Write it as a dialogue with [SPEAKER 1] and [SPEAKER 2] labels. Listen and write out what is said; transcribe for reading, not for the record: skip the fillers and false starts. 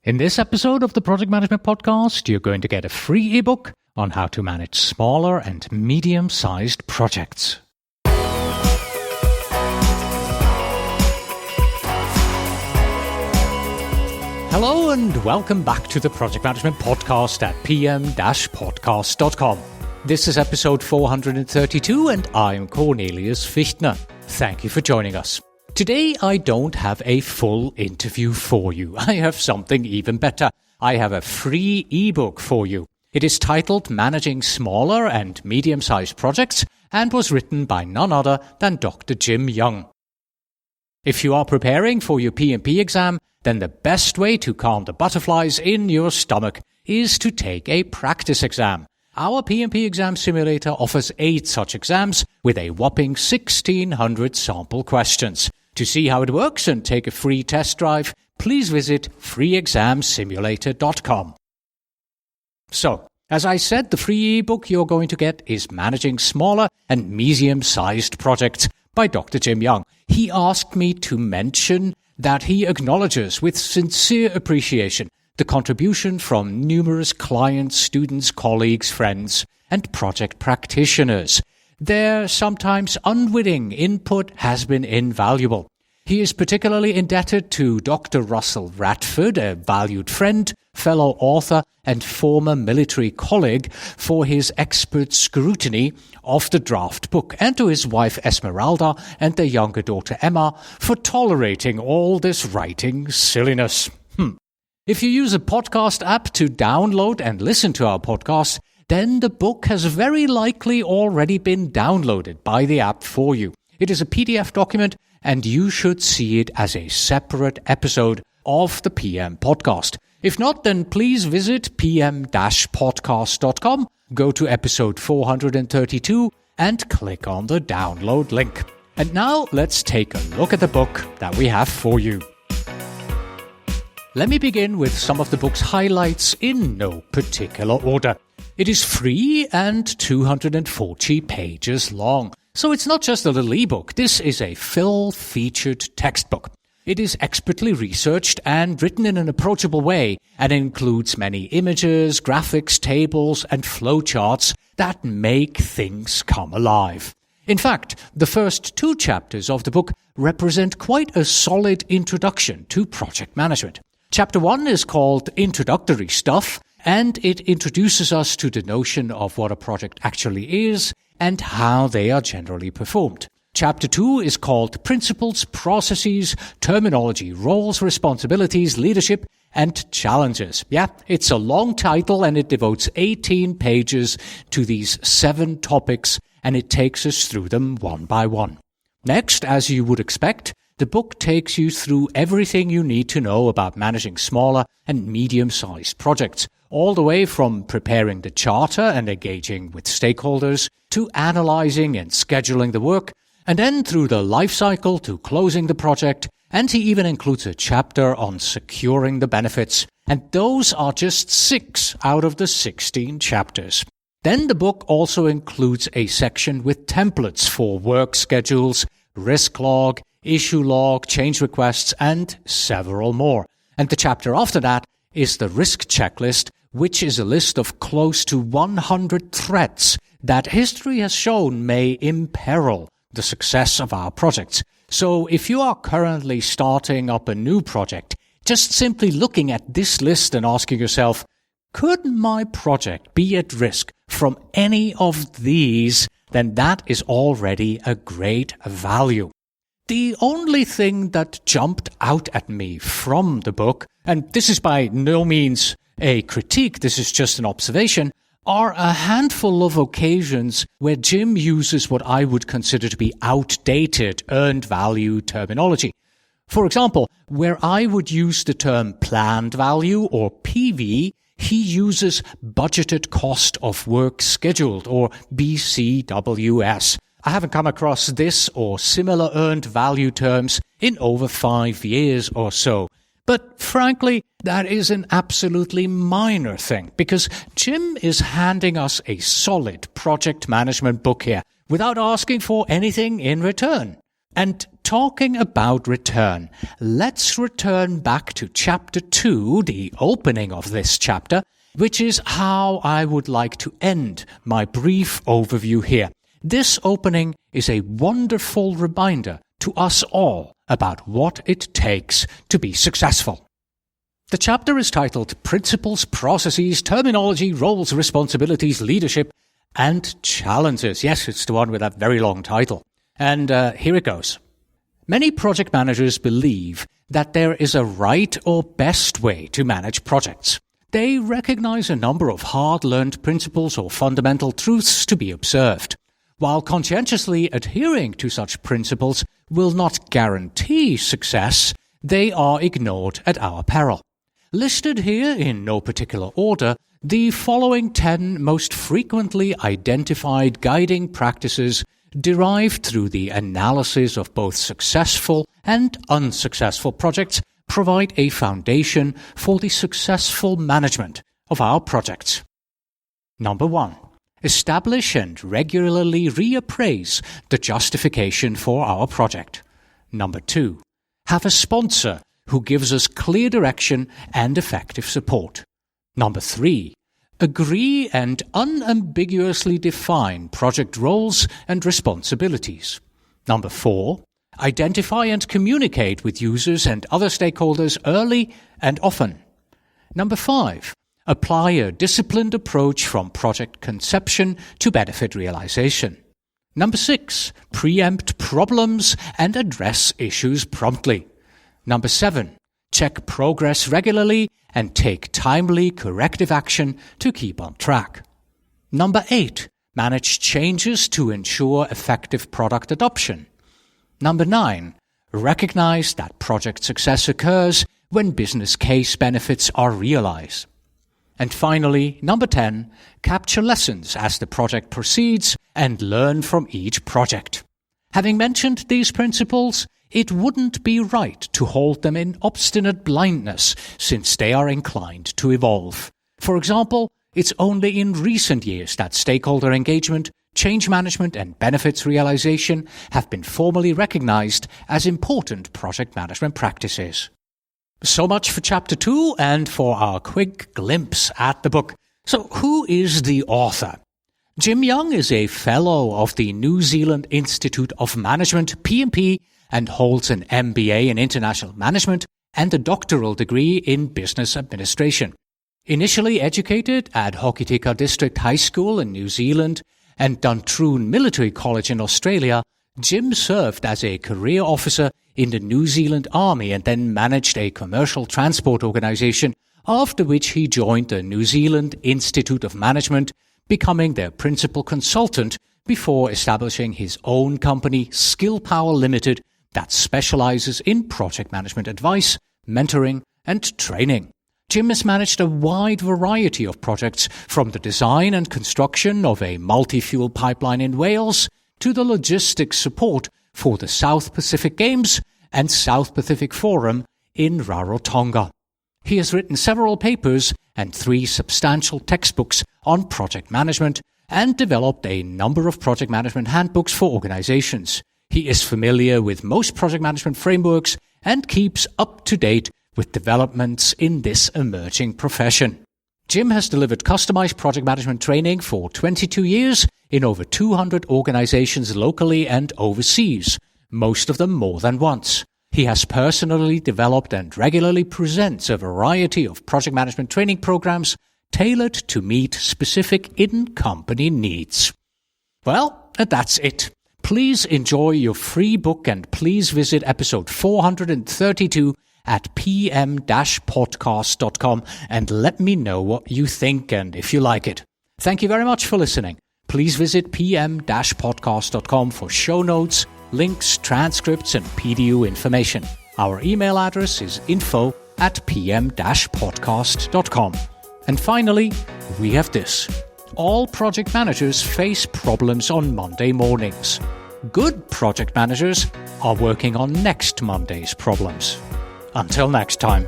[SPEAKER 1] In this episode of the Project Management Podcast, you're going to get a free ebook on how to manage smaller and medium-sized projects. Hello and welcome back to the Project Management Podcast at pm-podcast.com. This is episode 432 and I'm Cornelius Fichtner. Thank you for joining us. Today I don't have a full interview for you. I have something even better. I have a free ebook for you. It is titled Managing Smaller and Medium-Sized Projects and was written by none other than Dr. Jim Young. If you are preparing for your PMP exam, then the best way to calm the butterflies in your stomach is to take a practice exam. Our PMP exam simulator offers 8 such exams with a whopping 1,600 sample questions. To see how it works and take a free test drive, please visit freeexamsimulator.com. So, as I said, the free ebook you're going to get is Managing Smaller and Medium-Sized Projects by Dr. Jim Young. He asked me to mention that he acknowledges with sincere appreciation the contribution from numerous clients, students, colleagues, friends, and project practitioners. Their sometimes unwitting input has been invaluable. He is particularly indebted to Dr. Russell Radford, a valued friend, fellow author, and former military colleague, for his expert scrutiny of the draft book, and to his wife Esmeralda and their younger daughter Emma for tolerating all this writing silliness. If you use a podcast app to download and listen to our podcast, then the book has very likely already been downloaded by the app for you. It is a PDF document, and you should see it as a separate episode of the PM podcast. If not, then please visit pm-podcast.com, go to episode 432, and click on the download link. And now let's take a look at the book that we have for you. Let me begin with some of the book's highlights in no particular order. It is free and 240 pages long. So it's not just a little ebook. This is a full-featured textbook. It is expertly researched and written in an approachable way and includes many images, graphics, tables, and flowcharts that make things come alive. In fact, the first 2 chapters of the book represent quite a solid introduction to project management. Chapter 1 is called Introductory Stuff, and it introduces us to the notion of what a project actually is and how they are generally performed. Chapter 2 is called Principles, Processes, Terminology, Roles, Responsibilities, Leadership, and Challenges. Yeah, it's a long title and it devotes 18 pages to these 7 topics, and it takes us through them one by one. Next, as you would expect, the book takes you through everything you need to know about managing smaller and medium-sized projects, all the way from preparing the charter and engaging with stakeholders, to analyzing and scheduling the work, and then through the life cycle to closing the project, and he even includes a chapter on securing the benefits, and those are just 6 out of the 16 chapters. Then the book also includes a section with templates for work schedules, risk log, issue log, change requests, and several more. And the chapter after that is the risk checklist, which is a list of close to 100 threats that history has shown may imperil the success of our projects. So if you are currently starting up a new project, just simply looking at this list and asking yourself, could my project be at risk from any of these, then that is already a great value. The only thing that jumped out at me from the book, and this is by no means a critique, this is just an observation, are a handful of occasions where Jim uses what I would consider to be outdated earned value terminology. For example, where I would use the term planned value or PV, he uses budgeted cost of work scheduled or BCWS. I haven't come across this or similar earned value terms in over 5 years or so. But frankly, that is an absolutely minor thing because Jim is handing us a solid project management book here without asking for anything in return. And talking about return, let's return back to Chapter 2, the opening of this chapter, which is how I would like to end my brief overview here. This opening is a wonderful reminder to us all about what it takes to be successful. The chapter is titled Principles, Processes, Terminology, Roles, Responsibilities, Leadership, and Challenges. Yes, it's the one with that very long title. And here it goes. Many project managers believe that there is a right or best way to manage projects. They recognize a number of hard-learned principles or fundamental truths to be observed. While conscientiously adhering to such principles will not guarantee success, they are ignored at our peril. Listed here in no particular order, the following 10 most frequently identified guiding practices derived through the analysis of both successful and unsuccessful projects provide a foundation for the successful management of our projects. Number 1. Establish and regularly reappraise the justification for our project. Number 2. Have a sponsor who gives us clear direction and effective support. Number 3. Agree and unambiguously define project roles and responsibilities. Number 4. Identify and communicate with users and other stakeholders early and often. Number 5. Apply a disciplined approach from project conception to benefit realization. Number 6. Preempt problems and address issues promptly. Number 7. Check progress regularly and take timely corrective action to keep on track. Number 8. Manage changes to ensure effective product adoption. Number 9. Recognize that project success occurs when business case benefits are realized. And finally, number 10. Capture lessons as the project proceeds and learn from each project. Having mentioned these principles, it wouldn't be right to hold them in obstinate blindness since they are inclined to evolve. For example, it's only in recent years that stakeholder engagement, change management, and benefits realization have been formally recognized as important project management practices. So much for Chapter 2 and for our quick glimpse at the book. So who is the author? Jim Young is a fellow of the New Zealand Institute of Management, PMP, and holds an MBA in International Management and a doctoral degree in Business Administration. Initially educated at Hokitika District High School in New Zealand and Duntroon Military College in Australia, Jim served as a career officer in the New Zealand Army and then managed a commercial transport organization, after which he joined the New Zealand Institute of Management, becoming their principal consultant before establishing his own company, Skill Power Limited, that specializes in project management advice, mentoring, and training. Jim has managed a wide variety of projects, from the design and construction of a multi-fuel pipeline in Wales to the logistics support for the South Pacific Games and South Pacific Forum in Rarotonga. He has written several papers and 3 substantial textbooks on project management and developed a number of project management handbooks for organizations. He is familiar with most project management frameworks and keeps up to date with developments in this emerging profession. Jim has delivered customized project management training for 22 years in over 200 organizations locally and overseas, most of them more than once. He has personally developed and regularly presents a variety of project management training programs tailored to meet specific in-company needs. Well, that's it. Please enjoy your free book and please visit episode 432 at pm-podcast.com and let me know what you think and if you like it. Thank you very much for listening. Please visit pm-podcast.com for show notes, links, transcripts, and PDU information. Our email address is info@pm-podcast.com. And finally, we have this. All project managers face problems on Monday mornings. Good project managers are working on next Monday's problems. Until next time.